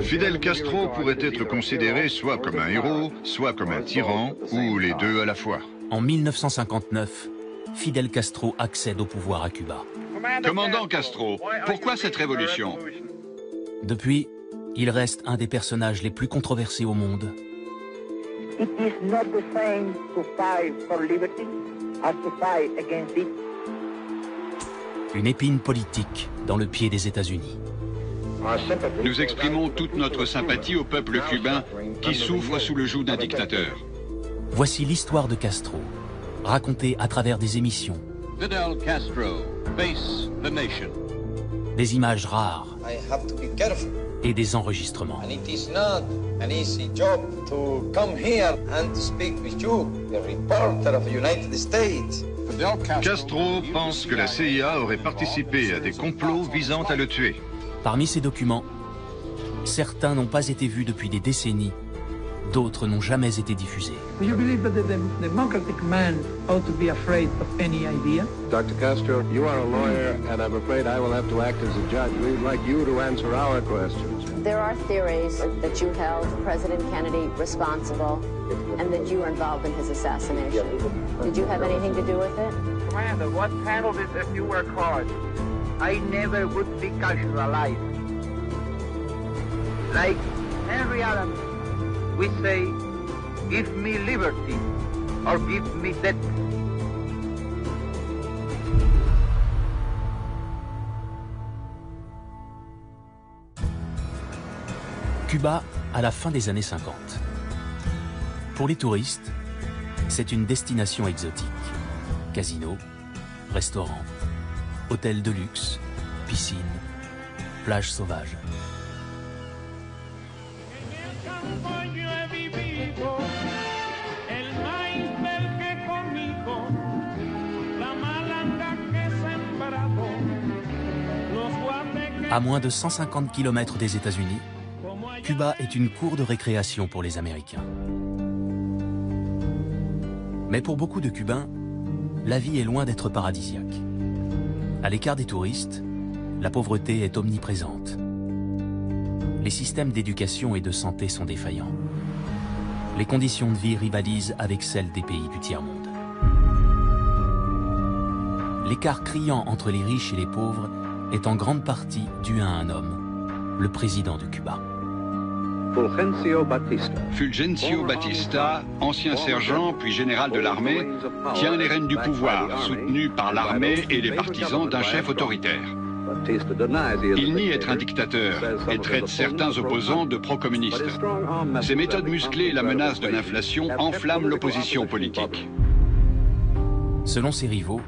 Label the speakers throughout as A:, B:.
A: Fidel Castro pourrait être considéré soit comme un héros, soit comme un tyran, ou les deux à la fois.
B: En 1959, Fidel Castro accède au pouvoir à Cuba.
A: Commandant Castro, pourquoi cette révolution?
B: Depuis, il reste un des personnages les plus controversés au monde.
C: It is not the same to fight for liberty as to fight against it.
B: Une épine politique dans le pied des États-Unis.
A: Nous exprimons toute notre sympathie au peuple cubain qui souffre sous le joug d'un dictateur.
B: Voici l'histoire de Castro, racontée à travers des émissions.
D: Fidel Castro, face the nation.
B: Des images rares
E: I have to be careful.
B: et des enregistrements.
E: And it is not an easy job to come here and to speak with you, the reporter of the United States.
A: Castro pense que la CIA aurait participé à des complots visant à le tuer.
B: Parmi ces documents, certains n'ont pas été vus depuis des décennies, d'autres n'ont jamais été diffusés.
F: Do you believe that the democratic man ought to be afraid of any idea?
G: Dr. Castro, you are a lawyer, and I'm afraid I will have to act as a judge. We'd like you to answer our questions.
H: There are theories that you held President Kennedy responsible and that you were involved in his assassination. Did you have anything to do with it?
C: Commander, what handled it if you were caught? I never would be captured alive. Like Henry Adams, we say, give me liberty or give me death.
B: Cuba à la fin des années 50. Pour les touristes, c'est une destination exotique. Casinos, restaurants, hôtels de luxe, piscines, plages sauvages. À moins de 150 km des États-Unis, Cuba est une cour de récréation pour les Américains. Mais pour beaucoup de Cubains, la vie est loin d'être paradisiaque. À l'écart des touristes, la pauvreté est omniprésente. Les systèmes d'éducation et de santé sont défaillants. Les conditions de vie rivalisent avec celles des pays du tiers-monde. L'écart criant entre les riches et les pauvres est en grande partie dû à un homme, le président de Cuba.
A: Fulgencio Batista, ancien sergent puis général de l'armée, tient les rênes du pouvoir, soutenu par l'armée et les partisans d'un chef autoritaire. Il nie être un dictateur et traite certains opposants de pro-communistes. Ses méthodes musclées et la menace de l'inflation enflamment l'opposition politique.
B: Selon ses rivaux,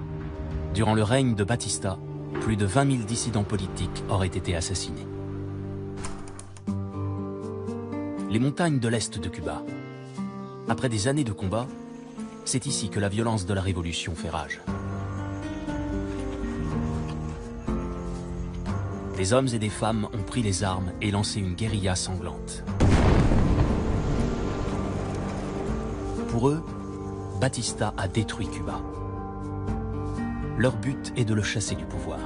B: durant le règne de Batista, plus de 20 000 dissidents politiques auraient été assassinés. Les montagnes de l'Est de Cuba. Après des années de combat, c'est ici que la violence de la révolution fait rage. Des hommes et des femmes ont pris les armes et lancé une guérilla sanglante. Pour eux, Batista a détruit Cuba. Leur but est de le chasser du pouvoir.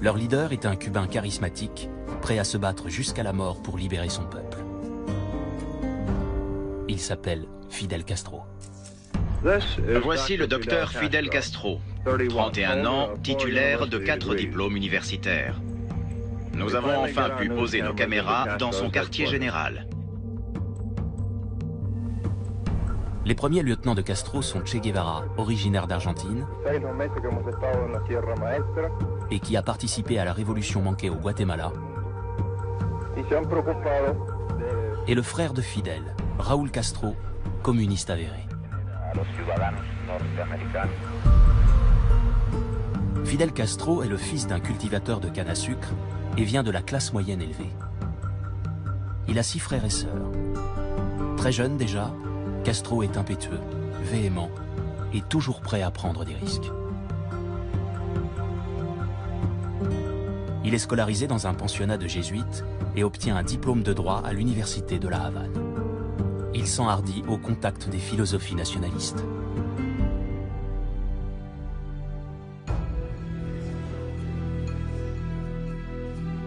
B: Leur leader est un Cubain charismatique, prêt à se battre jusqu'à la mort pour libérer son peuple. Il s'appelle Fidel Castro.
I: Voici le docteur Fidel Castro, 31 ans, titulaire de 4 diplômes universitaires. Nous avons enfin pu poser nos caméras dans son quartier général.
B: Les premiers lieutenants de Castro sont Che Guevara, originaire d'Argentine, et qui a participé à la révolution manquée au Guatemala, et le frère de Fidel, Raúl Castro, communiste avéré. Fidel Castro est le fils d'un cultivateur de canne à sucre et vient de la classe moyenne élevée. Il a 6 frères et sœurs. Très jeune déjà, Castro est impétueux, véhément et toujours prêt à prendre des risques. Il est scolarisé dans un pensionnat de jésuites et obtient un diplôme de droit à l'université de La Havane. Il s'enhardit au contact des philosophies nationalistes.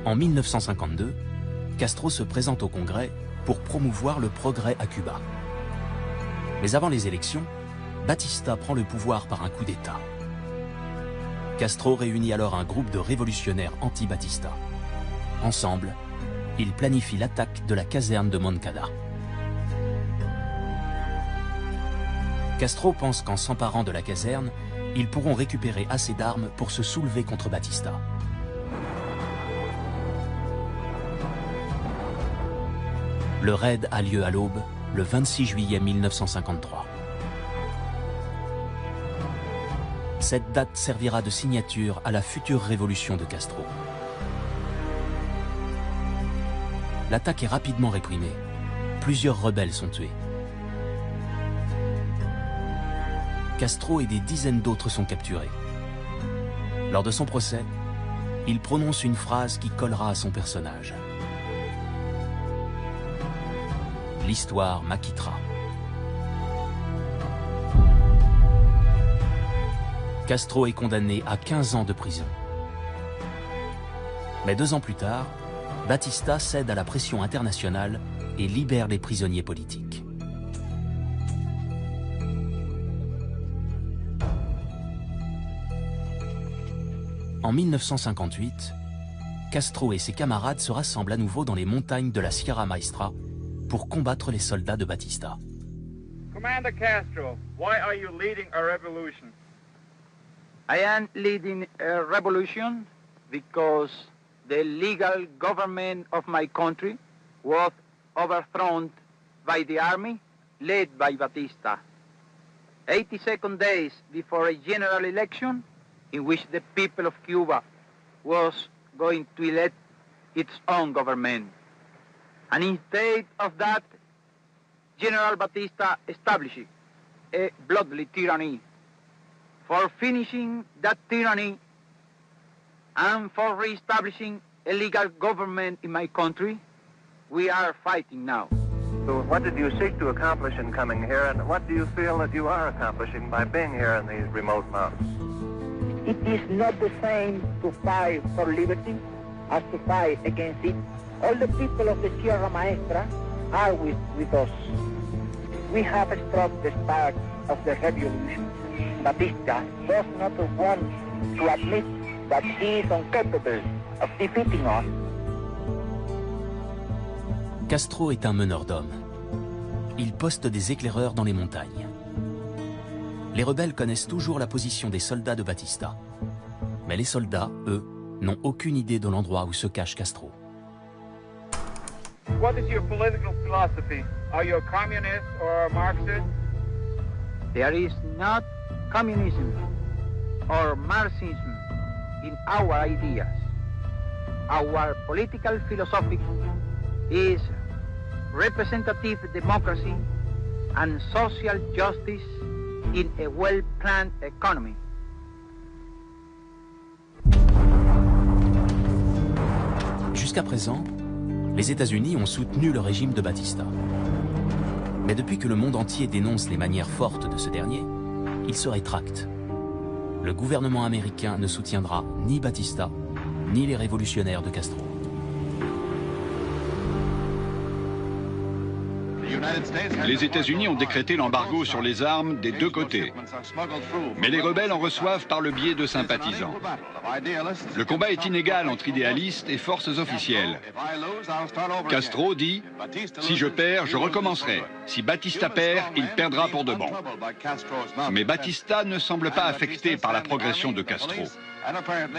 B: En 1952, Castro se présente au Congrès pour promouvoir le progrès à Cuba. Mais avant les élections, Batista prend le pouvoir par un coup d'État. Castro réunit alors un groupe de révolutionnaires anti-Batista. Ensemble, ils planifient l'attaque de la caserne de Moncada. Castro pense qu'en s'emparant de la caserne, ils pourront récupérer assez d'armes pour se soulever contre Batista. Le raid a lieu à l'aube, le 26 juillet 1953. Cette date servira de signature à la future révolution de Castro. L'attaque est rapidement réprimée. Plusieurs rebelles sont tués. Castro et des dizaines d'autres sont capturés. Lors de son procès, il prononce une phrase qui collera à son personnage. L'histoire m'acquittera. Castro est condamné à 15 ans de prison. Mais 2 ans plus tard, Batista cède à la pression internationale et libère les prisonniers politiques. En 1958, Castro et ses camarades se rassemblent à nouveau dans les montagnes de la Sierra Maestra pour combattre les soldats de Batista.
C: Commander Castro, why are you leading a revolution? I am leading a revolution because the legal government of my country was overthrown by the army led by Batista. 82 days before a general election in which the people of Cuba was going to elect its own government. And instead of that, General Batista established a bloody tyranny. For finishing that tyranny and for re-establishing a legal government in my country, we are fighting now.
G: So what did you seek to accomplish in coming here, and what do you feel that you are accomplishing by being here in these remote mountains?
C: It is not the same to fight for liberty as to fight against it. All the people of the Sierra Maestra are with us. We have struck the start of the revolution. Batista does not want to admit that he is incapable of defeating us.
B: Castro est un meneur d'hommes. Il poste des éclaireurs dans les montagnes. Les rebelles connaissent toujours la position des soldats de Batista. Mais les soldats, eux, n'ont aucune idée de l'endroit où se cache Castro.
C: What is your political philosophy? Are you a communist or a Marxist? There is not communism or Marxism in our ideas. Our political philosophy is representative democracy and social justice in a well-planned economy.
B: Jusqu'à présent, les États-Unis ont soutenu le régime de Batista. Mais depuis que le monde entier dénonce les manières fortes de ce dernier, il se rétracte. Le gouvernement américain ne soutiendra ni Batista, ni les révolutionnaires de Castro.
A: Les États-Unis ont décrété l'embargo sur les armes des 2 côtés. Mais les rebelles en reçoivent par le biais de sympathisants. Le combat est inégal entre idéalistes et forces officielles. Castro dit « Si je perds, je recommencerai. Si Batista perd, il perdra pour de bon. » Mais Batista ne semble pas affecté par la progression de Castro.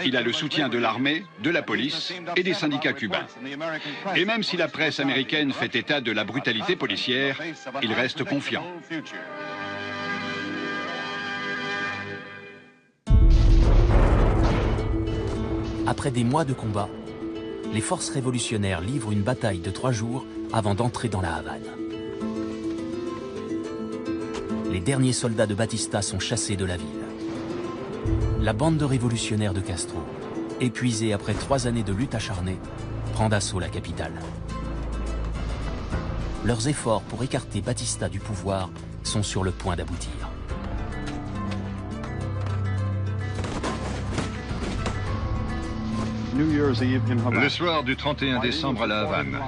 A: Il a le soutien de l'armée, de la police et des syndicats cubains. Et même si la presse américaine fait état de la brutalité policière, il reste confiant.
B: Après des mois de combat, les forces révolutionnaires livrent une bataille de 3 jours avant d'entrer dans la Havane. Les derniers soldats de Batista sont chassés de la ville. La bande de révolutionnaires de Castro, épuisée après 3 années de lutte acharnée, prend d'assaut la capitale. Leurs efforts pour écarter Batista du pouvoir sont sur le point d'aboutir.
J: Le soir du 31 décembre à La Havane,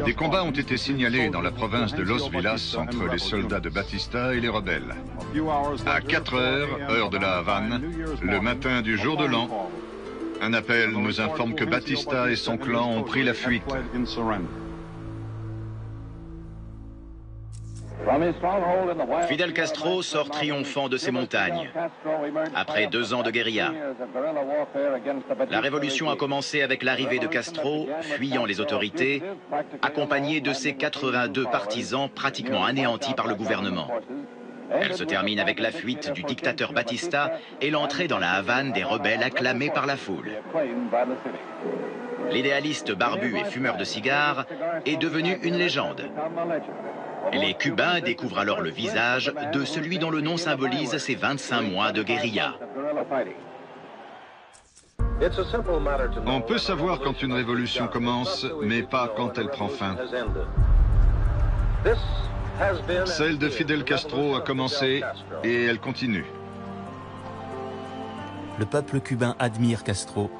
J: des combats ont été signalés dans la province de Los Villas entre les soldats de Batista et les rebelles. À 4 heures, heure de La Havane, le matin du jour de l'an, un appel nous informe que Batista et son clan ont pris la fuite.
I: Fidel Castro sort triomphant de ces montagnes, après 2 ans de guérilla. La révolution a commencé avec l'arrivée de Castro, fuyant les autorités, accompagné de ses 82 partisans pratiquement anéantis par le gouvernement. Elle se termine avec la fuite du dictateur Batista et l'entrée dans la Havane des rebelles acclamés par la foule. L'idéaliste barbu et fumeur de cigares est devenu une légende. Les Cubains découvrent alors le visage de celui dont le nom symbolise ses 25 mois de guérilla.
J: On peut savoir quand une révolution commence, mais pas quand elle prend fin. Celle de Fidel Castro a commencé et elle continue.
B: Le peuple cubain admire Castro,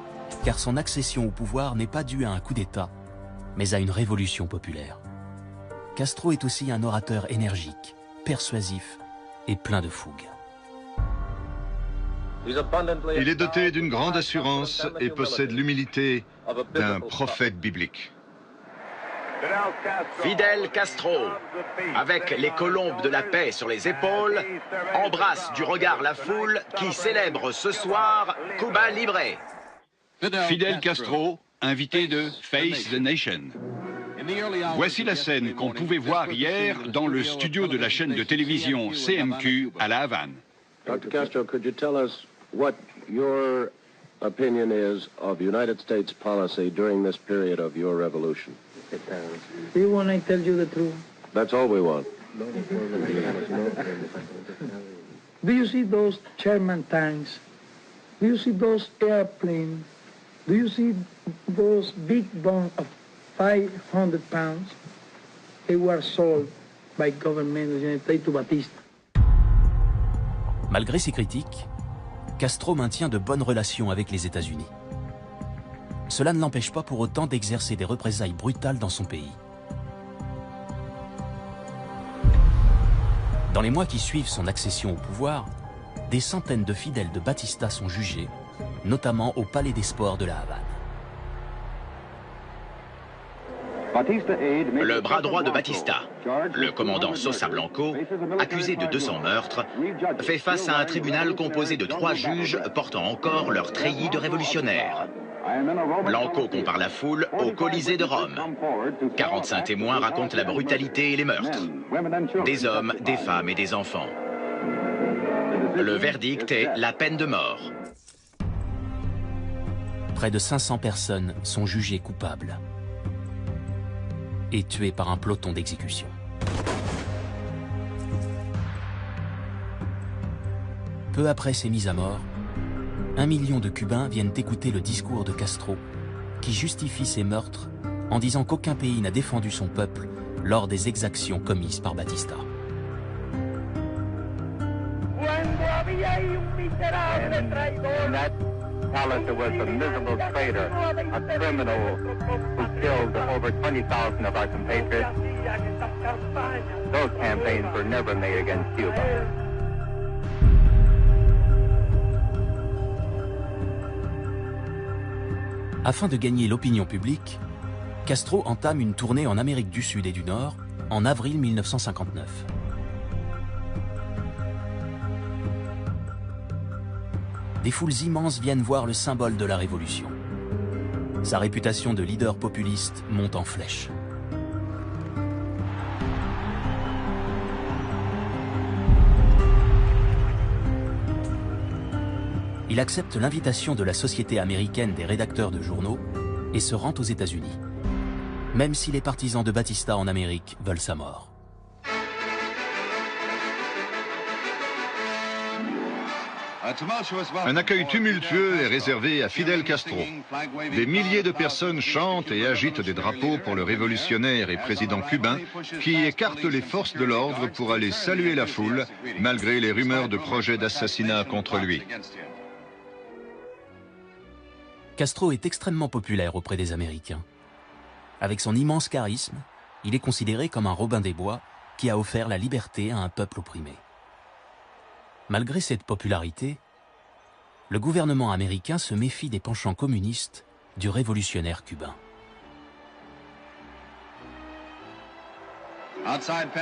B: car son accession au pouvoir n'est pas due à un coup d'État, mais à une révolution populaire. Castro est aussi un orateur énergique, persuasif et plein de fougue.
J: Il est doté d'une grande assurance et possède l'humilité d'un prophète biblique.
I: Fidel Castro, avec les colombes de la paix sur les épaules, embrasse du regard la foule qui célèbre ce soir Cuba Libre.
A: Fidel Castro, invité de Face the Nation. Voici la scène qu'on pouvait voir hier dans le studio de la chaîne de télévision CMQ à La Havane.
G: Dr. Castro, could you tell us what your opinion is of United States policy during this period of your revolution?
F: Do you want to tell you the truth?
G: That's all we want.
F: Do you see those Sherman tanks? Do you see those airplanes? Do you see those big bombs of 500 pounds? They were sold by government of the United States to Batista.
B: Malgré ses critiques, Castro maintient de bonnes relations avec les États-Unis. Cela ne l'empêche pas pour autant d'exercer des représailles brutales dans son pays. Dans les mois qui suivent son accession au pouvoir, des centaines de fidèles de Batista sont jugés, notamment au Palais des Sports de La Havane.
I: Le bras droit de Batista, le commandant Sosa Blanco, accusé de 200 meurtres, fait face à un tribunal composé de 3 juges portant encore leur treillis de révolutionnaires. Blanco compare la foule au Colisée de Rome. 45 témoins racontent la brutalité et les meurtres. Des hommes, des femmes et des enfants. Le verdict est la peine de mort.
B: Près de 500 personnes sont jugées coupables et tuées par un peloton d'exécution. Peu après ces mises à mort, 1 million de Cubains viennent écouter le discours de Castro, qui justifie ces meurtres en disant qu'aucun pays n'a défendu son peuple lors des exactions commises par Batista.
C: Palace, there was a miserable traitor, a criminal who killed over 20,000 of our compatriots. Those campaigns were never made against Cuba.
B: Afin de gagner l'opinion publique, Castro entame une tournée en Amérique du Sud et du Nord en avril 1959. Des foules immenses viennent voir le symbole de la révolution. Sa réputation de leader populiste monte en flèche. Il accepte l'invitation de la Société américaine des rédacteurs de journaux et se rend aux États-Unis, même si les partisans de Batista en Amérique veulent sa mort.
J: Un accueil tumultueux est réservé à Fidel Castro. Des milliers de personnes chantent et agitent des drapeaux pour le révolutionnaire et président cubain qui écarte les forces de l'ordre pour aller saluer la foule malgré les rumeurs de projets d'assassinat contre lui.
B: Castro est extrêmement populaire auprès des Américains. Avec son immense charisme, il est considéré comme un Robin des Bois qui a offert la liberté à un peuple opprimé. Malgré cette popularité, le gouvernement américain se méfie des penchants communistes du révolutionnaire cubain.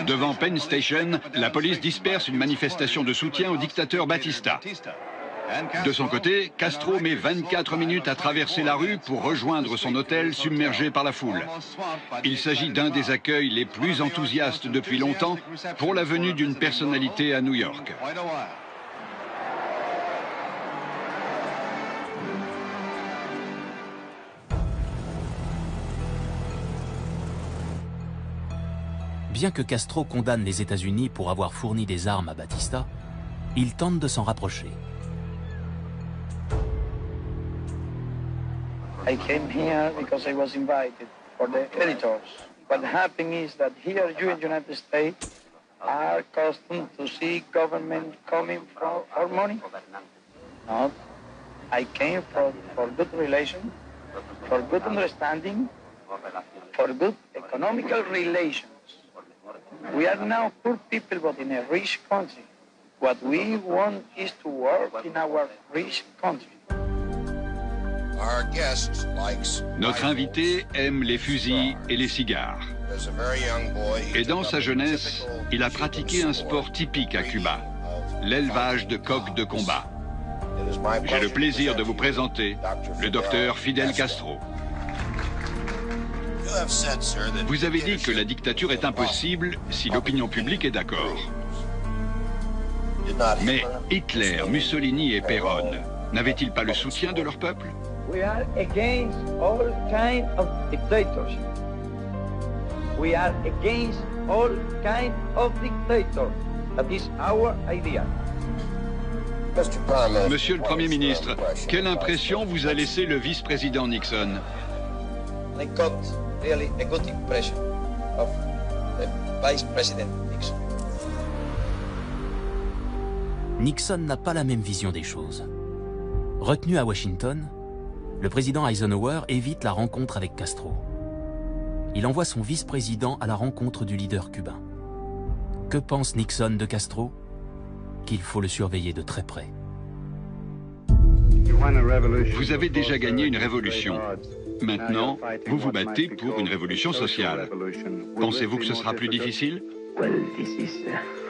A: Devant Penn Station, la police disperse une manifestation de soutien au dictateur Batista. De son côté, Castro met 24 minutes à traverser la rue pour rejoindre son hôtel submergé par la foule. Il s'agit d'un des accueils les plus enthousiastes depuis longtemps pour la venue d'une personnalité à New York.
B: Bien que Castro condamne les États-Unis pour avoir fourni des armes à Batista, il tente de s'en rapprocher.
F: I came here because I was invited for the editors. What happened is that here you in the United States are accustomed to see government coming from our money. No, I came for good relations, for good understanding, for good economical relations. We are now poor people but in a rich country. What we want is to work in our rich country.
A: Notre invité aime les fusils et les cigares. Et dans sa jeunesse, il a pratiqué un sport typique à Cuba, l'élevage de coqs de combat. J'ai le plaisir de vous présenter le docteur Fidel Castro. Vous avez dit que la dictature est impossible si l'opinion publique est d'accord. Mais Hitler, Mussolini et Péronne n'avaient-ils pas le soutien de leur peuple?
F: We are against all kinds of dictatorship. We are against all kinds of dictators. That is our idea.
A: Monsieur le Premier ministre, quelle impression vous a laissé le vice-président Nixon?
E: I got really a good impression of the Vice President Nixon.
B: Nixon n'a pas la même vision des choses. Retenu à Washington, le président Eisenhower évite la rencontre avec Castro. Il envoie son vice-président à la rencontre du leader cubain. Que pense Nixon de Castro? Qu'il faut le surveiller de très près.
A: Vous avez déjà gagné une révolution. Maintenant, vous vous battez pour une révolution sociale. Pensez-vous que ce sera plus difficile?
F: Well, this is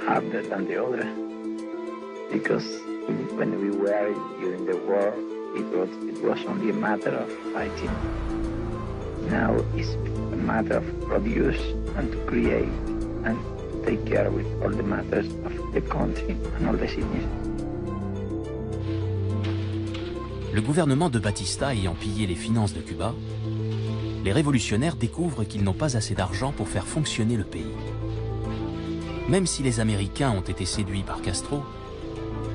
F: harder than the other. Because when we were during the war, it was only a matter of fighting. Now it's a matter of produce and to create and take care with all the matters of the country and all the citizens.
B: Le gouvernement de Batista ayant pillé les finances de Cuba, les révolutionnaires découvrent qu'ils n'ont pas assez d'argent pour faire fonctionner le pays. Même si les Américains ont été séduits par Castro,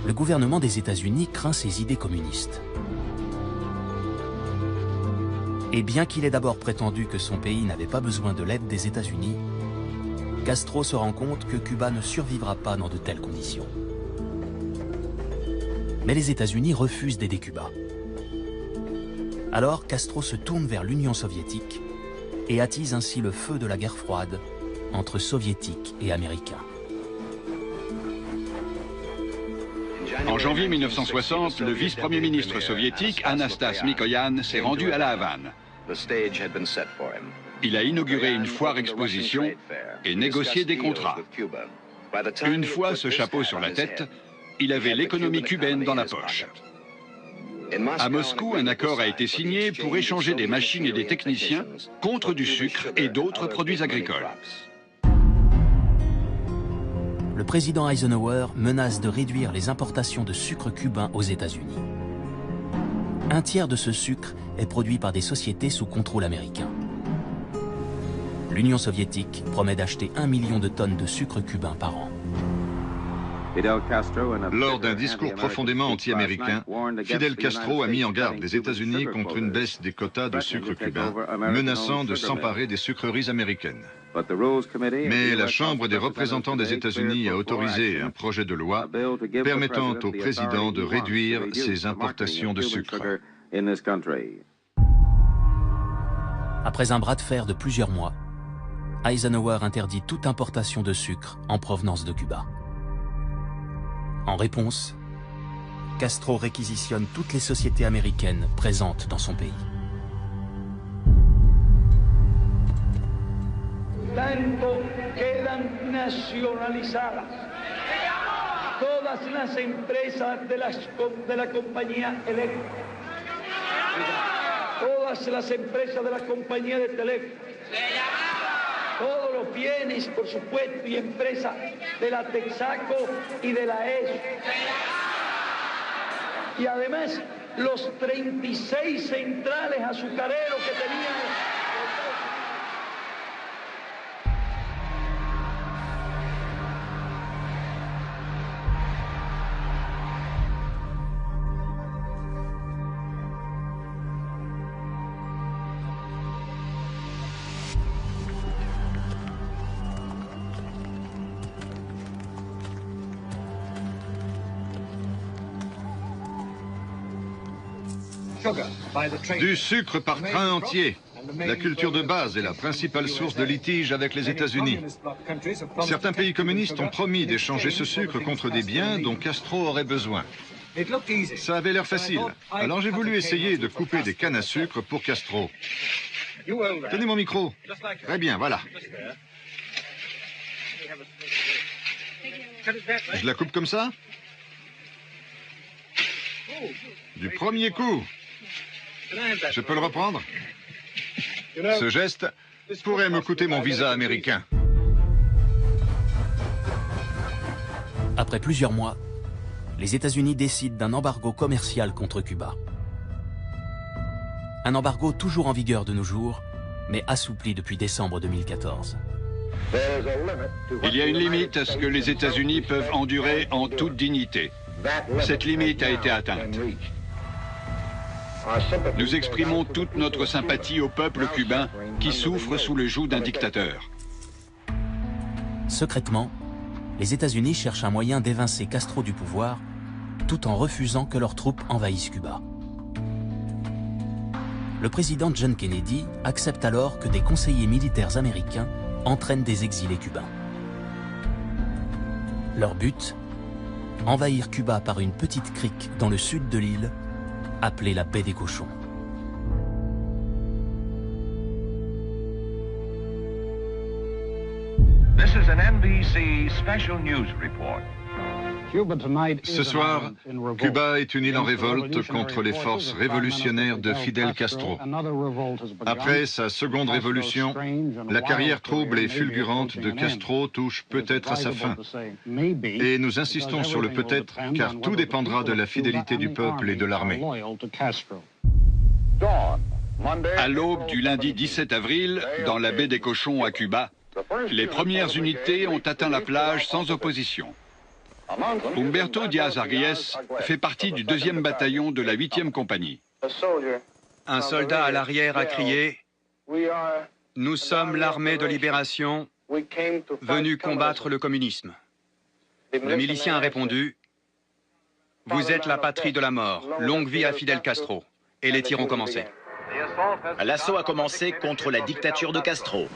B: le gouvernement des États-Unis craint ses idées communistes. Et bien qu'il ait d'abord prétendu que son pays n'avait pas besoin de l'aide des États-Unis, Castro se rend compte que Cuba ne survivra pas dans de telles conditions. Mais les États-Unis refusent d'aider Cuba. Alors Castro se tourne vers l'Union soviétique et attise ainsi le feu de la guerre froide entre soviétiques et américains.
A: En janvier 1960, le vice-premier ministre soviétique Anastas Mikoyan s'est rendu à La Havane. Il a inauguré une foire-exposition et négocié des contrats. Une fois ce chapeau sur la tête, il avait l'économie cubaine dans la poche. À Moscou, un accord a été signé pour échanger des machines et des techniciens contre du sucre et d'autres produits agricoles.
B: Le président Eisenhower menace de réduire les importations de sucre cubain aux États-Unis. Un tiers de ce sucre est produit par des sociétés sous contrôle américain. L'Union soviétique promet d'acheter 1 million de tonnes de sucre cubain par an.
J: Lors d'un discours profondément anti-américain, Fidel Castro a mis en garde les États-Unis contre une baisse des quotas de sucre cubain, menaçant de s'emparer des sucreries américaines. Mais la Chambre des représentants des États-Unis a autorisé un projet de loi permettant au président de réduire ses importations de sucre.
G: in this country.
B: Après un bras de fer de plusieurs mois, Eisenhower interdit toute importation de sucre en provenance de Cuba. En réponse, Castro réquisitionne toutes les sociétés américaines présentes dans son pays.
F: Tanto quedan nacionalizadas todas las empresas de la compañía eléctrica, todas las empresas de la compañía de teléfono, todos los bienes, por supuesto, y empresas de la Texaco y de la ESO. Y además, los 36 centrales azucareros que tenían.
J: Du sucre par train entier. La culture de base est la principale source de litige avec les États-Unis. Certains pays communistes ont promis d'échanger ce sucre contre des biens dont Castro aurait besoin. Ça avait l'air facile. Alors j'ai voulu essayer de couper des cannes à sucre pour Castro. Tenez mon micro. Très bien, voilà. Je la coupe comme ça? Du premier coup. Je peux le reprendre? Ce geste pourrait me coûter mon visa américain.
B: Après plusieurs mois, les États-Unis décident d'un embargo commercial contre Cuba. Un embargo toujours en vigueur de nos jours, mais assoupli depuis décembre 2014.
A: Il y a une limite à ce que les États-Unis peuvent endurer en toute dignité. Cette limite a été atteinte. Nous exprimons toute notre sympathie au peuple cubain qui souffre sous le joug d'un dictateur.
B: Secrètement, les États-Unis cherchent un moyen d'évincer Castro du pouvoir, tout en refusant que leurs troupes envahissent Cuba. Le président John Kennedy accepte alors que des conseillers militaires américains entraînent des exilés cubains. Leur but, envahir Cuba par une petite crique dans le sud de l'île, appelée la baie des Cochons.
K: This is an NBC special news report.
J: Ce soir, Cuba est une île en révolte contre les forces révolutionnaires de Fidel Castro. Après sa seconde révolution, la carrière trouble et fulgurante de Castro touche peut-être à sa fin. Et nous insistons sur le peut-être, car tout dépendra de la fidélité du peuple et de l'armée.
A: À l'aube du lundi 17 avril, dans la baie des Cochons à Cuba, les premières unités ont atteint la plage sans opposition. Humberto Díaz Arguelles fait partie du 2e bataillon de la 8e compagnie.
L: Un soldat à l'arrière a crié « Nous sommes l'armée de libération, venus combattre le communisme ». Le milicien a répondu « Vous êtes la patrie de la mort, longue vie à Fidel Castro ». Et les tirs ont commencé.
I: L'assaut a commencé contre la dictature de Castro.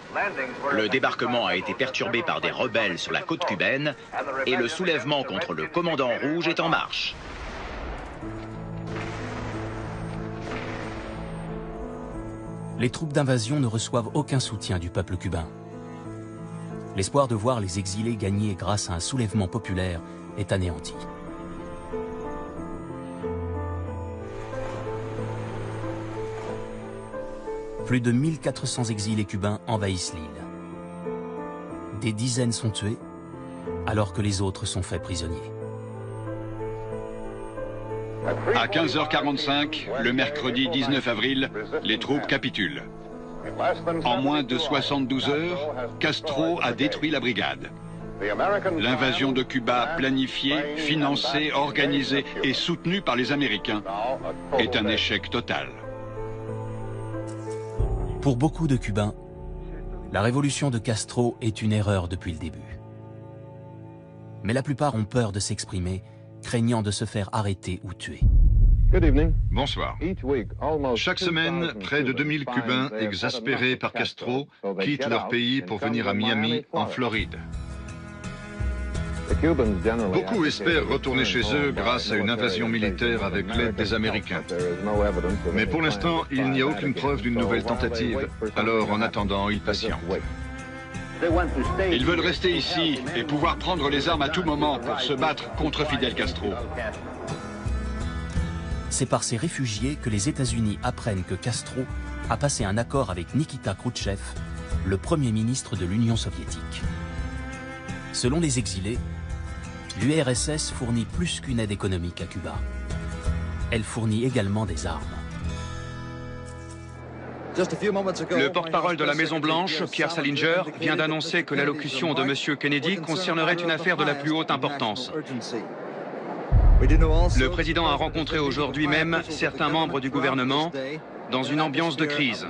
I: Le débarquement a été perturbé par des rebelles sur la côte cubaine et le soulèvement contre le commandant rouge est en marche.
B: Les troupes d'invasion ne reçoivent aucun soutien du peuple cubain. L'espoir de voir les exilés gagner grâce à un soulèvement populaire est anéanti. Plus de 1400 exilés cubains envahissent l'île. Des dizaines sont tués, alors que les autres sont faits prisonniers.
A: À 15h45, le mercredi 19 avril, les troupes capitulent. En moins de 72 heures, Castro a détruit la brigade. L'invasion de Cuba, planifiée, financée, organisée et soutenue par les Américains, est un échec total.
B: Pour beaucoup de Cubains, la révolution de Castro est une erreur depuis le début. Mais la plupart ont peur de s'exprimer, craignant de se faire arrêter ou tuer.
J: Bonsoir. Chaque semaine, près de 2000 Cubains exaspérés par Castro quittent leur pays pour venir à Miami, en Floride. Beaucoup espèrent retourner chez eux grâce à une invasion militaire avec l'aide des Américains. Mais pour l'instant, il n'y a aucune preuve d'une nouvelle tentative. Alors, en attendant, ils patientent.
A: Ils veulent rester ici et pouvoir prendre les armes à tout moment pour se battre contre Fidel Castro.
B: C'est par ces réfugiés que les États-Unis apprennent que Castro a passé un accord avec Nikita Khrouchtchev, le premier ministre de l'Union soviétique. Selon les exilés, l'URSS fournit plus qu'une aide économique à Cuba. Elle fournit également des armes.
L: Le porte-parole de la Maison-Blanche, Pierre Salinger, vient d'annoncer que l'allocution de M. Kennedy concernerait une affaire de la plus haute importance. Le président a rencontré aujourd'hui même certains membres du gouvernement dans une ambiance de crise.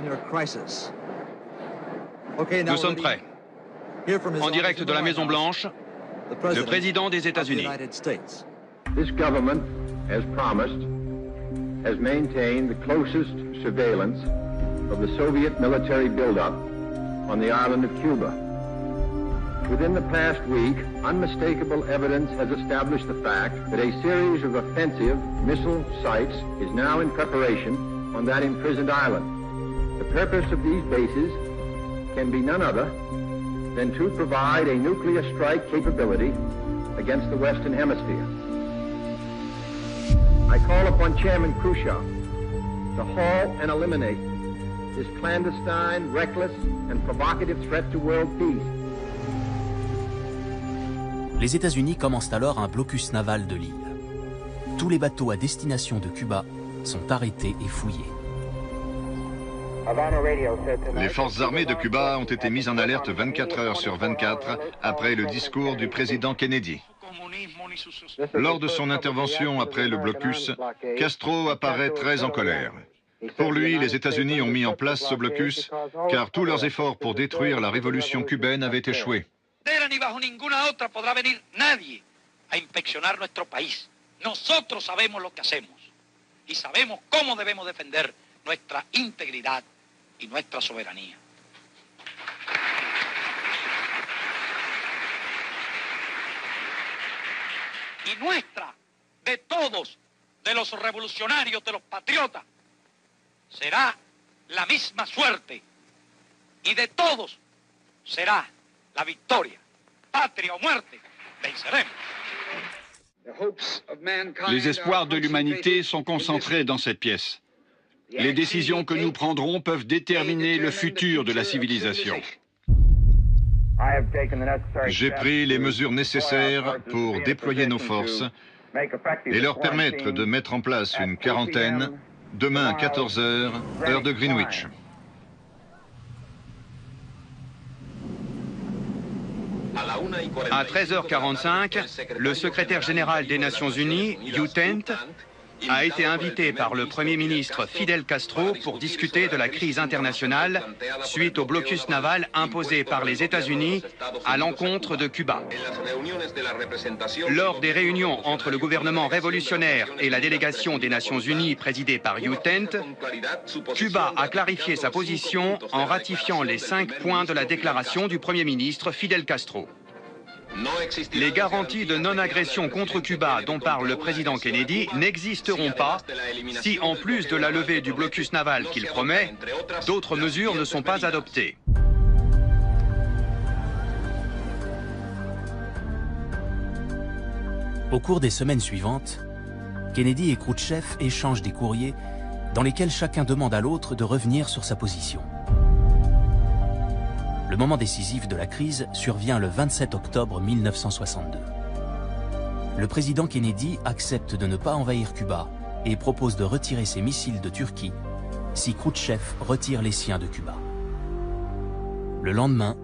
L: Nous sommes prêts. En direct de la Maison-Blanche, le président des États-Unis.
M: This government, as promised, has maintained the closest surveillance of the Soviet military buildup on the island of Cuba. Within the past week, unmistakable evidence has established the fact that a series of offensive missile sites is now in preparation on that imprisoned island. The purpose of these bases can be none other than to provide a nuclear strike capability against the Western Hemisphere. I call upon Chairman Khrushchev to halt and eliminate this clandestine, reckless, and provocative threat to world peace.
B: Les États-Unis commencent alors un blocus naval de l'île. Tous les bateaux à destination de Cuba sont arrêtés et fouillés.
J: Les forces armées de Cuba ont été mises en alerte 24 heures sur 24 après le discours du président Kennedy. Lors de son intervention après le blocus, Castro apparaît très en colère. Pour lui, les États-Unis ont mis en place ce blocus car tous leurs efforts pour détruire la révolution cubaine avaient échoué.
N: Ni bajo ninguna otra podrá venir nadie a inspeccionar nuestro país. Nosotros sabemos lo que hacemos y sabemos cómo debemos defender nuestra integridad y nuestra soberanía. Y nuestra, de todos, de los revolucionarios, de los patriotas, será la misma suerte. Y de todos será la victoria. Patria o muerte, venceremos.
A: Les espoirs de l'humanité sont concentrés dans cette pièce. Les décisions que nous prendrons peuvent déterminer le futur de la civilisation.
J: J'ai pris les mesures nécessaires pour déployer nos forces et leur permettre de mettre en place une quarantaine demain à 14 h, heure de Greenwich.
L: À 13h45, le secrétaire général des Nations Unies, U-Tent, a été invité par le Premier ministre Fidel Castro pour discuter de la crise internationale suite au blocus naval imposé par les États-Unis à l'encontre de Cuba. Lors des réunions entre le gouvernement révolutionnaire et la délégation des Nations Unies présidée par U-Tent, Cuba a clarifié sa position en ratifiant les 5 points de la déclaration du Premier ministre Fidel Castro. Les garanties de non-agression contre Cuba dont parle le président Kennedy n'existeront pas si, en plus de la levée du blocus naval qu'il promet, d'autres mesures ne sont pas adoptées.
B: Au cours des semaines suivantes, Kennedy et Khrouchtchev échangent des courriers dans lesquels chacun demande à l'autre de revenir sur sa position. Le moment décisif de la crise survient le 27 octobre 1962. Le président Kennedy accepte de ne pas envahir Cuba et propose de retirer ses missiles de Turquie si Khrouchtchev retire les siens de Cuba. Le lendemain,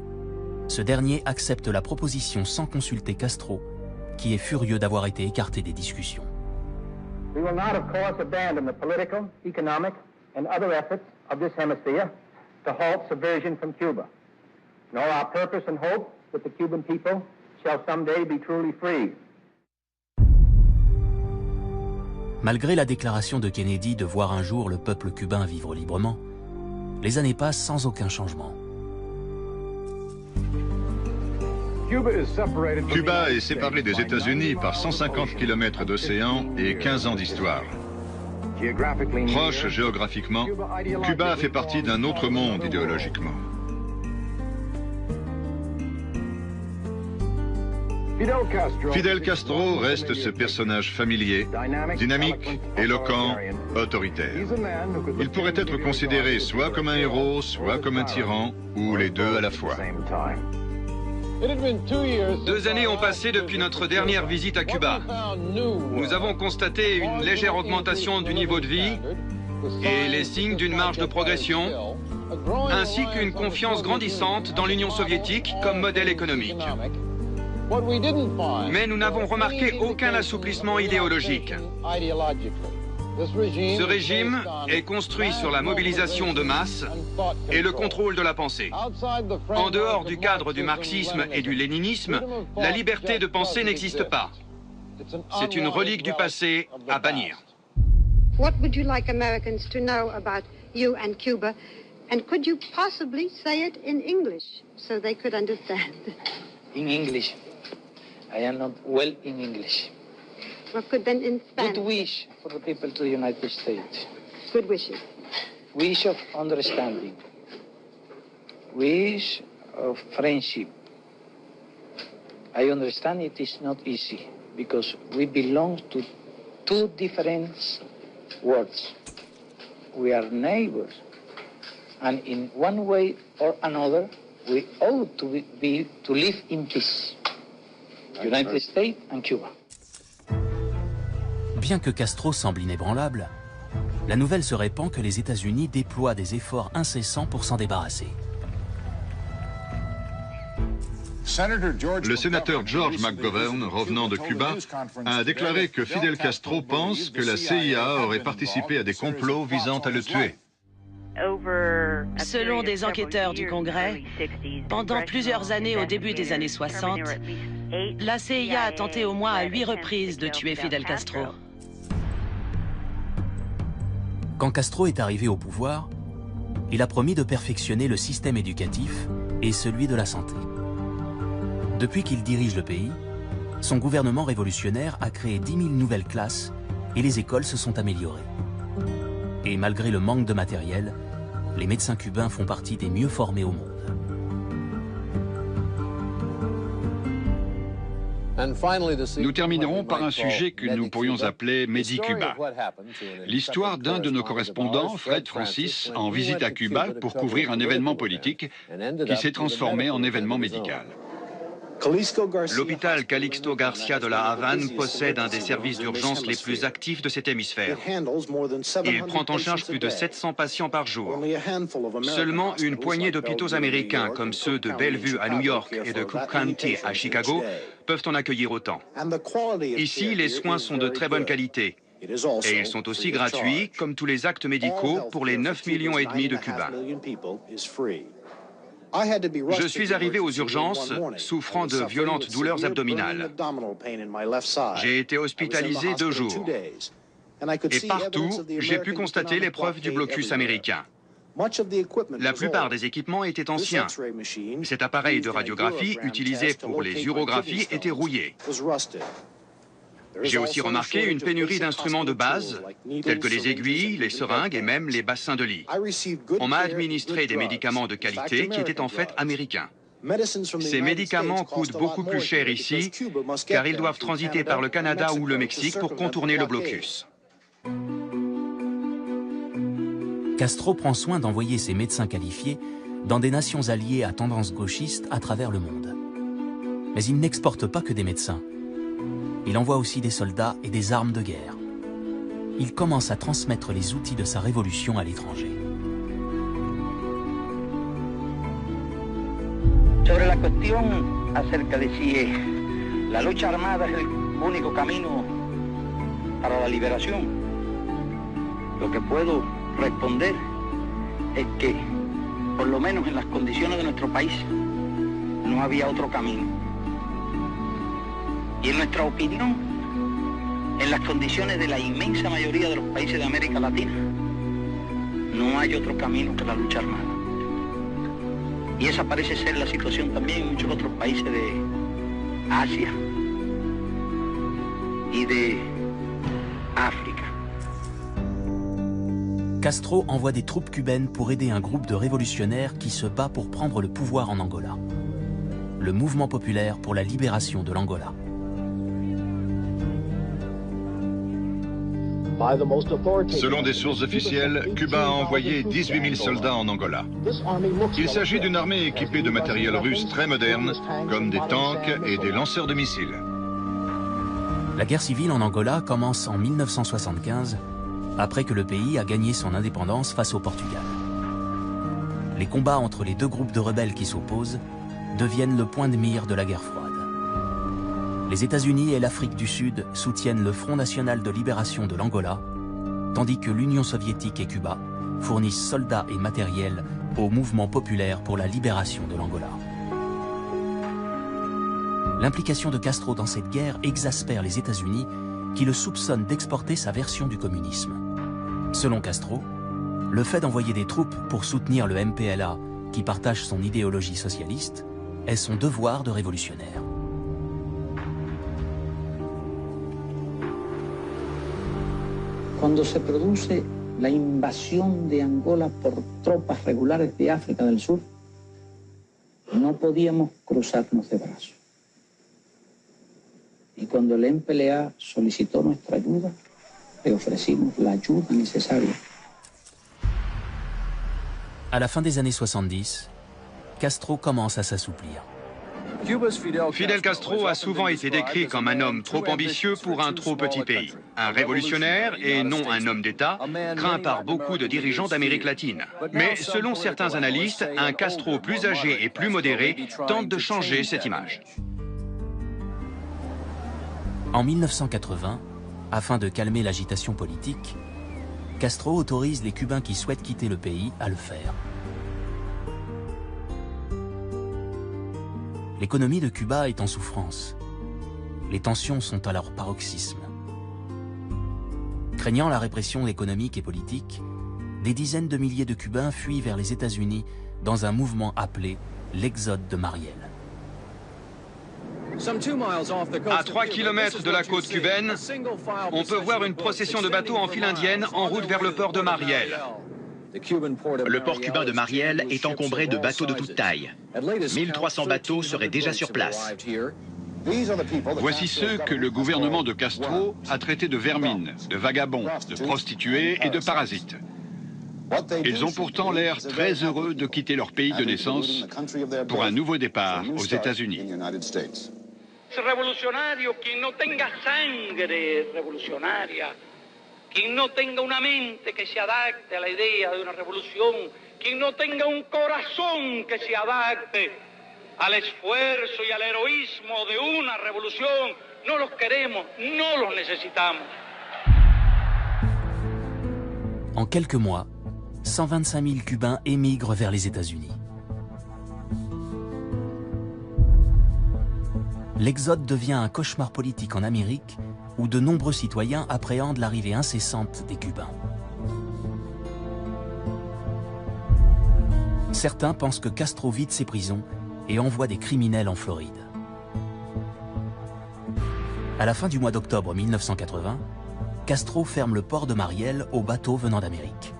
B: ce dernier accepte la proposition sans consulter Castro, qui est furieux d'avoir été écarté des discussions.
C: We will not, of course, abandon the political, economic, and other efforts of this hemisphere to halt subversion from Cuba, nor our purpose and hope that the Cuban people shall someday be truly free.
B: Malgré la déclaration de Kennedy de voir un jour le peuple cubain vivre librement, les années passent sans aucun changement.
J: Cuba est séparé des États-Unis par 150 km d'océan et 15 ans d'histoire. Proche géographiquement, Cuba fait partie d'un autre monde idéologiquement. Fidel Castro reste ce personnage familier, dynamique, éloquent, autoritaire. Il pourrait être considéré soit comme un héros, soit comme un tyran, ou les deux à la fois.
L: 2 années ont passé depuis notre dernière visite à Cuba. Nous avons constaté une légère augmentation du niveau de vie et les signes d'une marge de progression, ainsi qu'une confiance grandissante dans l'Union soviétique comme modèle économique. Mais nous n'avons remarqué aucun assouplissement idéologique. Ce régime est construit sur la mobilisation de masse et le contrôle de la pensée. En dehors du cadre du marxisme et du léninisme, la liberté de penser n'existe pas. C'est une relique du passé à bannir.
O: What would you like Americans to know about you and Cuba? And could you possibly say it in English so they could understand?
P: In English. I am not well in English.
O: What could then in Spanish?
P: Good wish for the people to the United States.
O: Good wishes.
P: Wish of understanding. Wish of friendship. I understand it is not easy because we belong to 2 different worlds. We are neighbors. And in one way or another, we ought to live in peace. United States and Cuba.
B: Bien que Castro semble inébranlable, la nouvelle se répand que les États-Unis déploient des efforts incessants pour s'en débarrasser.
J: Le sénateur George McGovern, revenant de Cuba, a déclaré que Fidel Castro pense que la CIA aurait participé à des complots visant à le tuer.
Q: Selon des enquêteurs du Congrès, pendant plusieurs années au début des années 60, la CIA a tenté au moins à 8 reprises de tuer Fidel Castro.
B: Quand Castro est arrivé au pouvoir, il a promis de perfectionner le système éducatif et celui de la santé. Depuis qu'il dirige le pays, son gouvernement révolutionnaire a créé 10 000 nouvelles classes et les écoles se sont améliorées. Et malgré le manque de matériel, les médecins cubains font partie des mieux formés au monde.
A: Nous terminerons par un sujet que nous pourrions appeler Medi-Cuba. L'histoire d'un de nos correspondants, Fred Francis, en visite à Cuba pour couvrir un événement politique qui s'est transformé en événement médical.
L: L'hôpital Calixto Garcia de la Havane possède un des services d'urgence les plus actifs de cet hémisphère. Il prend en charge plus de 700 patients par jour. Seulement une poignée d'hôpitaux américains, comme ceux de Bellevue à New York et de Cook County à Chicago, peuvent en accueillir autant. Ici, les soins sont de très bonne qualité. Et ils sont aussi gratuits, comme tous les actes médicaux, pour les 9,5 millions de Cubains. Je suis arrivé aux urgences souffrant de violentes douleurs abdominales. J'ai été hospitalisé 2 jours. Et partout, j'ai pu constater les preuves du blocus américain. La plupart des équipements étaient anciens. Cet appareil de radiographie utilisé pour les urographies était rouillé. J'ai aussi remarqué une pénurie d'instruments de base, tels que les aiguilles, les seringues et même les bassins de lit. On m'a administré des médicaments de qualité qui étaient en fait américains. Ces médicaments coûtent beaucoup plus cher ici, car ils doivent transiter par le Canada ou le Mexique pour contourner le blocus.
B: Castro prend soin d'envoyer ses médecins qualifiés dans des nations alliées à tendance gauchiste à travers le monde. Mais il n'exporte pas que des médecins. Il envoie aussi des soldats et des armes de guerre. Il commence à transmettre les outils de sa révolution à l'étranger.
R: Sobre la cuestión acerca de si la lucha armada es el único camino para la liberación, lo que puedo responder es que, por lo menos en las condiciones de nuestro país, no había otro camino. Y en nuestra opinión, en las condiciones de la inmensa mayoría de los países de América Latina, no hay otro camino que la lucha armada. Y esa parece ser la situación también en muchos otros países de Asia y de África.
B: Castro envoie des troupes cubaines pour aider un groupe de révolutionnaires qui se bat pour prendre le pouvoir en Angola. Le mouvement populaire pour la libération de l'Angola.
J: Selon des sources officielles, Cuba a envoyé 18 000 soldats en Angola. Il s'agit d'une armée équipée de matériel russe très moderne, comme des tanks et des lanceurs de missiles.
B: La guerre civile en Angola commence en 1975, après que le pays a gagné son indépendance face au Portugal. Les combats entre les deux groupes de rebelles qui s'opposent deviennent le point de mire de la guerre froide. Les États-Unis et l'Afrique du Sud soutiennent le Front national de libération de l'Angola, tandis que l'Union soviétique et Cuba fournissent soldats et matériel au mouvement populaire pour la libération de l'Angola. L'implication de Castro dans cette guerre exaspère les États-Unis qui le soupçonnent d'exporter sa version du communisme. Selon Castro, le fait d'envoyer des troupes pour soutenir le MPLA qui partage son idéologie socialiste est son devoir de révolutionnaire.
P: Cuando se produce la invasión de Angola por tropas regulares de África del Sur, no podíamos cruzarnos de brazos. Y cuando el MPLA solicitó nuestra ayuda, le ofrecimos la ayuda necesaria.
B: À la fin des années 70, Castro commence à s'assouplir.
L: Fidel Castro a souvent été décrit comme un homme trop ambitieux pour un trop petit pays. Un révolutionnaire et non un homme d'État, craint par beaucoup de dirigeants d'Amérique latine. Mais selon certains analystes, un Castro plus âgé et plus modéré tente de changer cette image.
B: En 1980, afin de calmer l'agitation politique, Castro autorise les Cubains qui souhaitent quitter le pays à le faire. L'économie de Cuba est en souffrance. Les tensions sont à leur paroxysme. Craignant la répression économique et politique, des dizaines de milliers de Cubains fuient vers les États-Unis dans un mouvement appelé l'exode de Mariel.
L: À 3 km de la côte cubaine, on peut voir une procession de bateaux en file indienne en route vers le port de Mariel.
I: Le port cubain de Mariel est encombré de bateaux de toute taille. 1300 bateaux seraient déjà sur place.
A: Voici ceux que le gouvernement de Castro a traités de vermines, de vagabonds, de prostituées et de parasites. Ils ont pourtant l'air très heureux de quitter leur pays de naissance pour un nouveau départ aux États-Unis.
N: Revolucionario, quien no tenga sangre revolucionaria, quien no tenga una mente que se adapte a la idea de una revolución, quien no tenga un corazón que se adapte al esfuerzo y al heroísmo de una revolución, no los queremos, no los necesitamos.
B: En quelques mois, 125 000 Cubains émigrent vers les États-Unis. L'exode devient un cauchemar politique en Amérique où de nombreux citoyens appréhendent l'arrivée incessante des Cubains. Certains pensent que Castro vide ses prisons et envoie des criminels en Floride. À la fin du mois d'octobre 1980, Castro ferme le port de Mariel aux bateaux venant d'Amérique.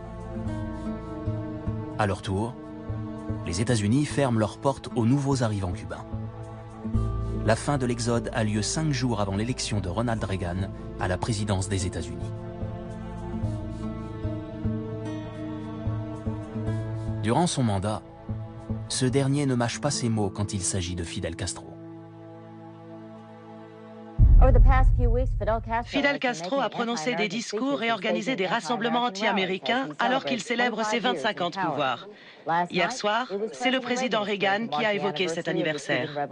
B: À leur tour, les États-Unis ferment leurs portes aux nouveaux arrivants cubains. La fin de l'exode a lieu 5 jours avant l'élection de Ronald Reagan à la présidence des États-Unis. Durant son mandat, ce dernier ne mâche pas ses mots quand il s'agit de Fidel Castro.
Q: Fidel Castro a prononcé des discours et organisé des rassemblements anti-américains alors qu'il célèbre ses 25 ans de pouvoir. Hier soir, c'est le président Reagan qui a évoqué cet anniversaire.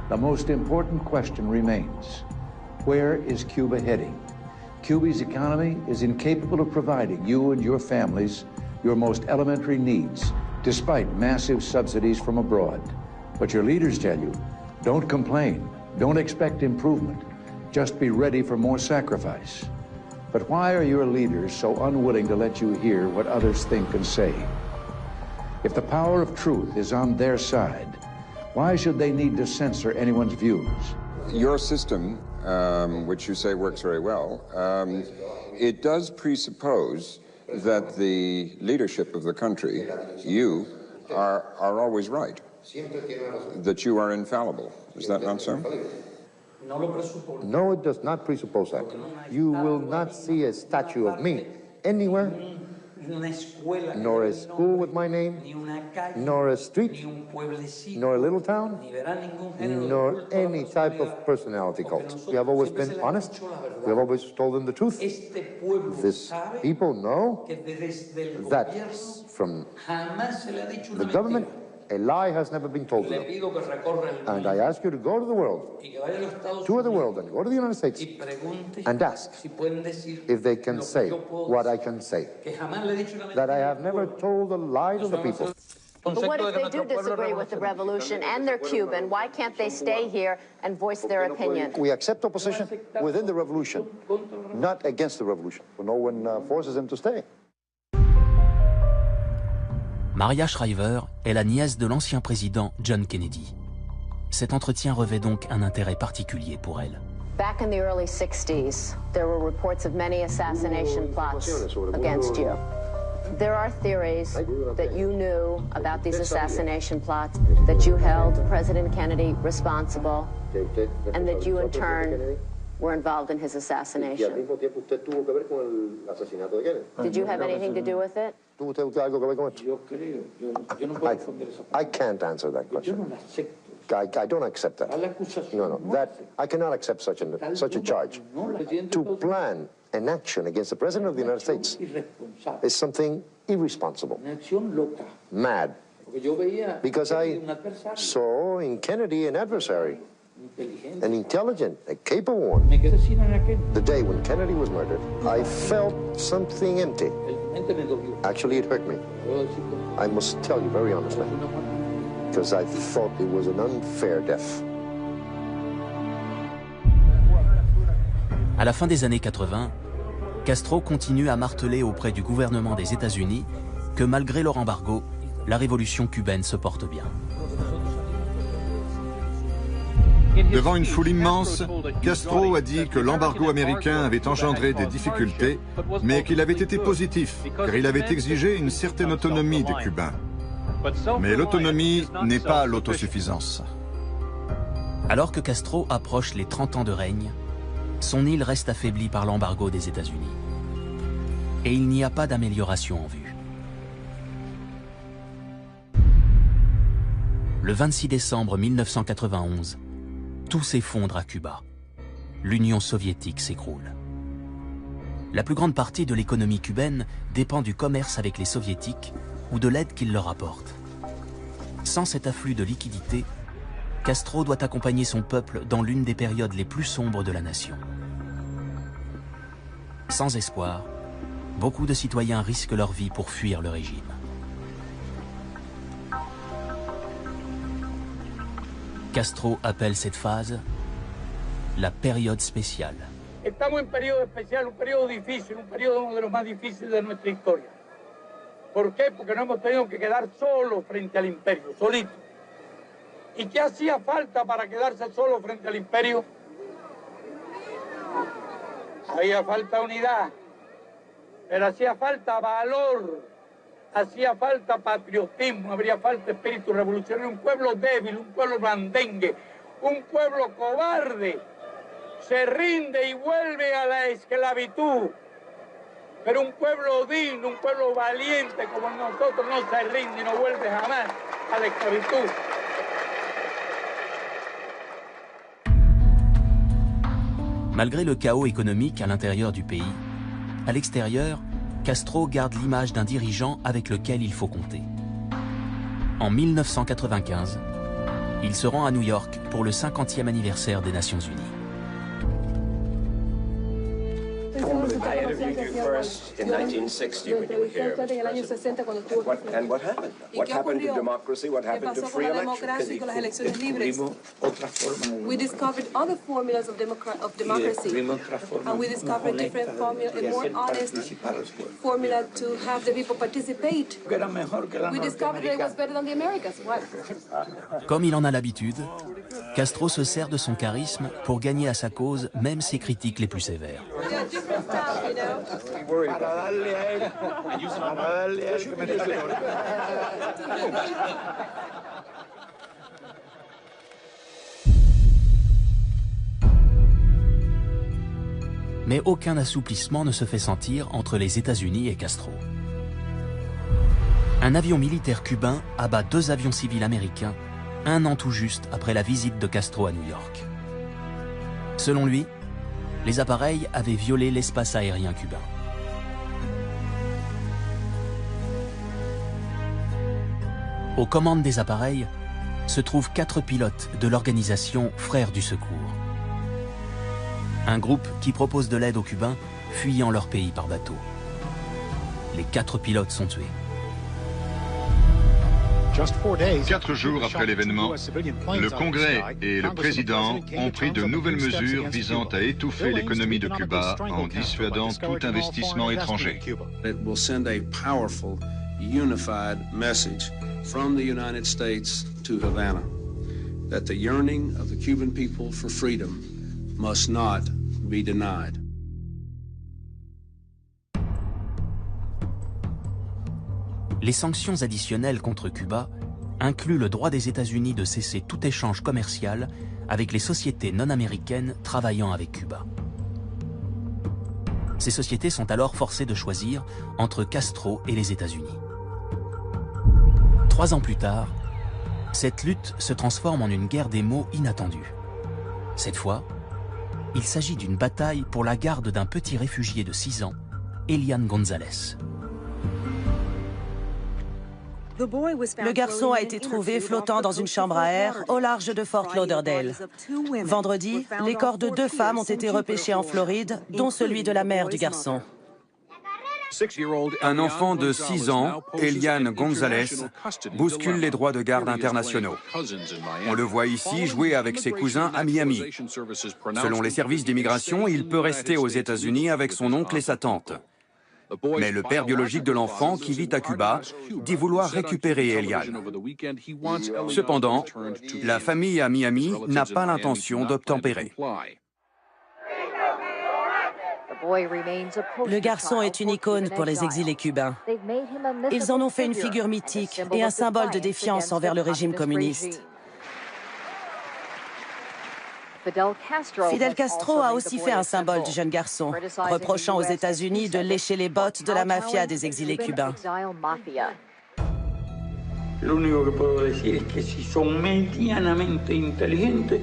S: The most important question remains, where is Cuba heading? Cuba's economy is incapable of providing you and your families your most elementary needs, despite massive subsidies from abroad. But your leaders tell you, don't complain, don't expect improvement. Just be ready for more sacrifice. But why are your leaders so unwilling to let you hear what others think and say? If the power of truth is on their side, why should they need to censor anyone's views?
T: Your system, which you say works very well, it does presuppose that the leadership of the country, you, are always right, that you are infallible. Is that not so?
U: No, it does not presuppose that. You will not see a statue of me anywhere, nor a school with my name, nor a street, nor a little town, nor any type of personality cult. We have always been honest. We have always told them the truth. This people know that from the government, a lie has never been told to them. And I ask you to go to the world, tour the world, and go to the United States and ask if they can say what I can say, that I have never told a lie to the people.
H: But what if they do disagree with the revolution and they're Cuban? Why can't they stay here and voice their opinion?
U: We accept opposition within the revolution, not against the revolution. No one forces them to stay.
B: Maria Shriver est la nièce de l'ancien président John Kennedy. Cet entretien revêt donc un intérêt particulier pour elle.
H: Back in the early 60s, there were reports of many assassination plots against you. There are theories that you knew about these assassination plots, that you held President Kennedy responsible, and that you in turn were involved in his assassination. Did you have anything to do with it?
U: I can't answer that question. I don't accept that. No, that I cannot accept such a charge. To plan an action against the President of the United States is something irresponsible, mad, because I saw in Kennedy an adversary, an intelligent, a capable one. The day when Kennedy was murdered, I felt something empty. Actually, it hurt me. I must tell you very honestly, because I thought it was an unfair death.
B: À la fin des années 80, Castro continue à marteler auprès du gouvernement des États-Unis que malgré leur embargo, la révolution cubaine se porte bien.
J: Devant une foule immense, Castro a dit que l'embargo américain avait engendré des difficultés, mais qu'il avait été positif, car il avait exigé une certaine autonomie des Cubains. Mais l'autonomie n'est pas l'autosuffisance.
B: Alors que Castro approche les 30 ans de règne, son île reste affaiblie par l'embargo des États-Unis. Et il n'y a pas d'amélioration en vue. Le 26 décembre 1991, tout s'effondre à Cuba. L'Union soviétique s'écroule. La plus grande partie de l'économie cubaine dépend du commerce avec les soviétiques ou de l'aide qu'ils leur apportent. Sans cet afflux de liquidités, Castro doit accompagner son peuple dans l'une des périodes les plus sombres de la nation. Sans espoir, beaucoup de citoyens risquent leur vie pour fuir le régime. Castro appelle cette phase la période spéciale.
V: Estamos en periodo especial, un periodo difícil, un periodo uno de los más difíciles de nuestra historia. ¿Por qué? Porque no hemos tenido que quedar solos frente al imperio, solitos. ¿Y qué hacía falta para quedarse solo frente al imperio? Había falta unidad, pero hacía falta valor, hacía falta patriotismo, habría falta espíritu revolucionario. Un pueblo débil, un pueblo blandengue, un pueblo cobarde se rinde y vuelve a la esclavitud. Pero un pueblo digno, un pueblo valiente como nosotros no se rinde y no vuelve jamás a la esclavitud.
B: Malgré le chaos économique à l'intérieur du pays, à l'extérieur, Castro garde l'image d'un dirigeant avec lequel il faut compter. En 1995, il se rend à New York pour le 50e anniversaire des Nations Unies.
D: interviewed you first in 1960 when you were here, Mr. President. And what happened? What happened to democracy? What happened to free elections?
E: We discovered other formulas of democracy, and we discovered different formula, a more honest formula to have the people participate. We discovered that it was better than the Americans. What?
B: Comme il en a l'habitude, Castro se sert de son charisme pour gagner à sa cause même ses critiques les plus sévères. Mais aucun assouplissement ne se fait sentir entre les États-Unis et Castro. Un avion militaire cubain abat 2 avions civils américains un an tout juste après la visite de Castro à New York. Selon lui, les appareils avaient violé l'espace aérien cubain. Aux commandes des appareils se trouvent 4 pilotes de l'organisation Frères du Secours. Un groupe qui propose de l'aide aux Cubains fuyant leur pays par bateau. Les 4 pilotes sont tués.
J: 4 jours après l'événement, le Congrès et le Président ont pris de nouvelles mesures visant à étouffer l'économie de Cuba en dissuadant tout investissement étranger.
W: It will send a powerful, unified message from the United States to Havana that the yearning of the Cuban people for freedom must not be denied.
B: Les sanctions additionnelles contre Cuba incluent le droit des États-Unis de cesser tout échange commercial avec les sociétés non américaines travaillant avec Cuba. Ces sociétés sont alors forcées de choisir entre Castro et les États-Unis. 3 ans plus tard, cette lutte se transforme en une guerre des mots inattendue. Cette fois, il s'agit d'une bataille pour la garde d'un petit réfugié de 6 ans, Elian González.
Q: Le garçon a été trouvé flottant dans une chambre à air au large de Fort Lauderdale. Vendredi, les corps de 2 femmes ont été repêchés en Floride, dont celui de la mère du garçon.
X: Un enfant de 6 ans, Elian González, bouscule les droits de garde internationaux. On le voit ici jouer avec ses cousins à Miami. Selon les services d'immigration, il peut rester aux États-Unis avec son oncle et sa tante. Mais le père biologique de l'enfant, qui vit à Cuba, dit vouloir récupérer Elian. Cependant, la famille à Miami n'a pas l'intention d'obtempérer.
Q: Le garçon est une icône pour les exilés cubains. Ils en ont fait une figure mythique et un symbole de défiance envers le régime communiste. Fidel Castro a aussi fait un symbole du jeune garçon, reprochant aux États-Unis de lécher les bottes de la mafia des exilés cubains.
V: Lo único que puedo decir es que si son medianamente inteligentes,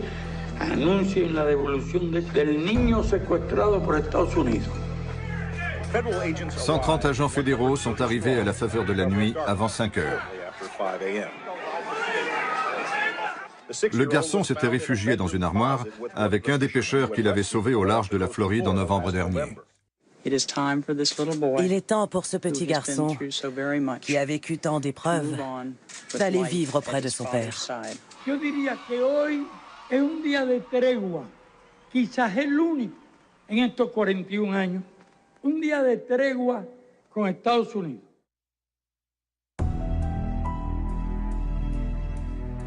V: anuncien la devolución del niño secuestrado por Estados Unidos.
J: 130 agents fédéraux sont arrivés à la faveur de la nuit avant 5 heures. Le garçon s'était réfugié dans une armoire avec un des pêcheurs qui l'avait sauvé au large de la Floride en novembre dernier.
Q: Il est temps pour ce petit garçon, qui a vécu tant d'épreuves, d'aller vivre près de son père.
V: Yo diría que hoy es un día de tregua, quizás el único en estos 41 años, un día de tregua con Estados Unidos.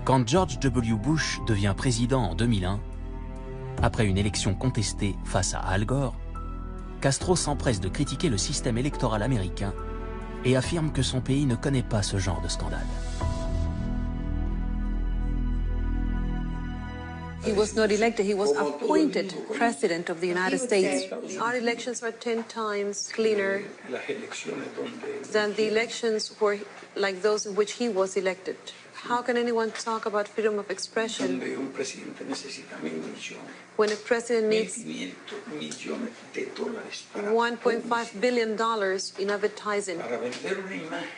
B: Quand George W. Bush devient président en 2001, après une élection contestée face à Al Gore, Castro s'empresse de critiquer le système électoral américain et affirme que son pays ne connaît pas ce genre de scandale.
E: He was not elected, he was appointed President of the United States. Our elections are 10 times cleaner than the elections were like those in which he was elected. How can anyone talk about freedom of expression when a president needs $1.5 billion in advertising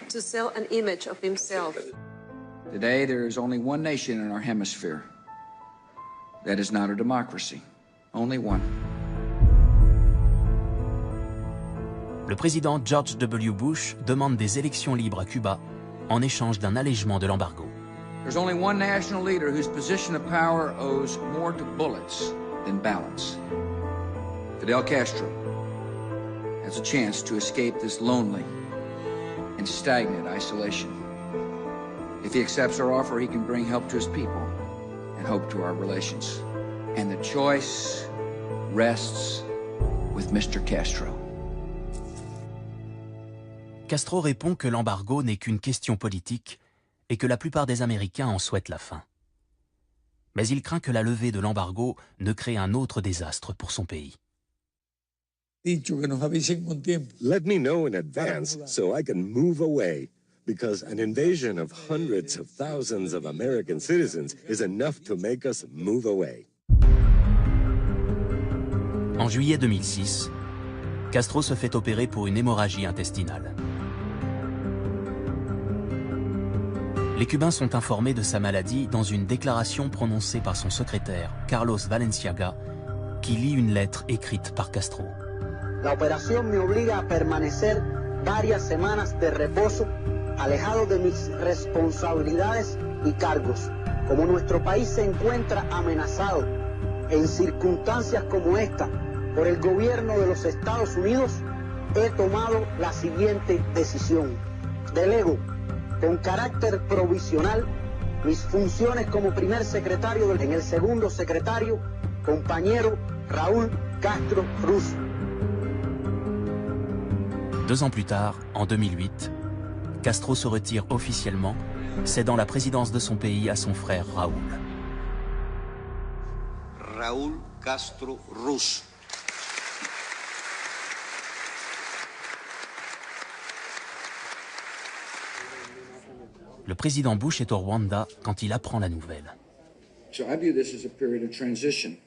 E: to sell an image of himself?
Y: Today, there is only one nation in our hemisphere that is not a democracy. Only one.
B: Le président George W. Bush demande des élections libres à Cuba en échange d'un allègement de l'embargo.
Y: There's only one national leader whose position of power owes more to bullets than balance. Fidel Castro has a chance to escape this lonely and stagnant isolation. If he accepts our offer, he can bring help to his people and hope to our relations. And the choice rests with Mr. Castro.
B: Castro répond que l'embargo n'est qu'une question politique et que la plupart des Américains en souhaitent la fin. Mais il craint que la levée de l'embargo ne crée un autre désastre pour son pays.
C: Let me know in advance so I can move away, because an invasion of hundreds of thousands of American citizens is enough to make us move away.
B: En juillet 2006, Castro se fait opérer pour une hémorragie intestinale. Les Cubains sont informés de sa maladie dans une déclaration prononcée par son secrétaire, Carlos Valenciaga, qui lit une lettre écrite par Castro.
F: La operación me obliga a permanecer varias semanas de reposo, alejado de mis responsabilidades y cargos. Como nuestro país se encuentra amenazado en circunstancias como esta por el gobierno de los Estados Unidos, he tomado la siguiente decisión. Delego con carácter provisional mis funciones como primer secretario en el segundo secretario, compañero Raúl Castro Ruz.
B: 2 ans plus tard, en 2008, Castro se retire officiellement, cédant la présidence de son pays à son frère Raúl.
G: Raúl Castro Ruz.
B: Le président Bush est au Rwanda quand il apprend la nouvelle.
Y: So I view this as a period of transition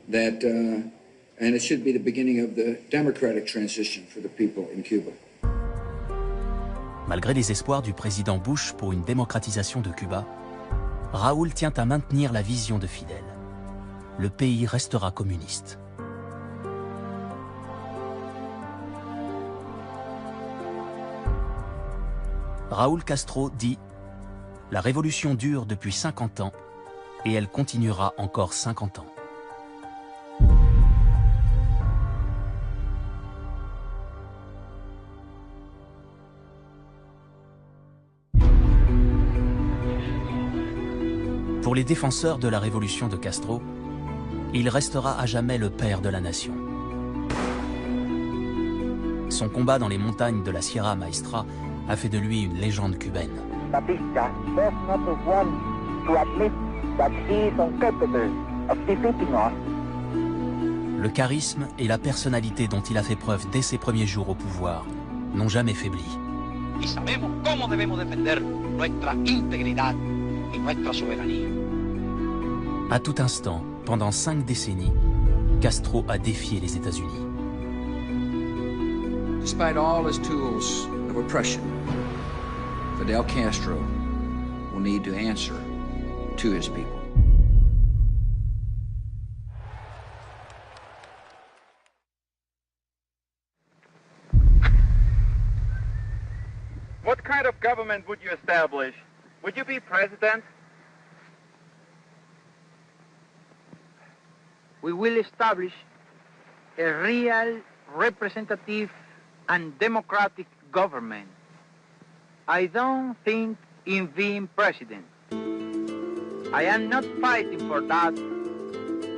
Y: that and it should be the beginning of the democratic transition for the people in Cuba.
B: Malgré les espoirs du président Bush pour une démocratisation de Cuba, Raúl tient à maintenir la vision de Fidel. Le pays restera communiste. Raúl Castro dit « La révolution dure depuis 50 ans et elle continuera encore 50 ans. » Pour les défenseurs de la révolution de Castro, il restera à jamais le père de la nation. Son combat dans les montagnes de la Sierra Maestra a fait de lui une légende cubaine.
F: Batista does not want to admit that he is incapable of defeating us.
B: Le charisme et la personnalité dont il a fait preuve dès ses premiers jours au pouvoir n'ont jamais faibli.
N: Y sabemos cómo debemos defender nuestra integridad y nuestra soberanía.
B: À tout instant, pendant 5 décennies, Castro a défié les États-Unis.
Y: Despite all his tools of oppression, Fidel Castro will need to answer to his people.
V: What kind of government would you establish? Would you be president?
P: We will establish a real representative and democratic government. I don't think in being president. I am not fighting for that,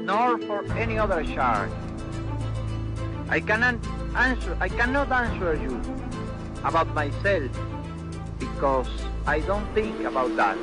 P: nor for any other charge. I cannot answer you about myself because I don't think about that.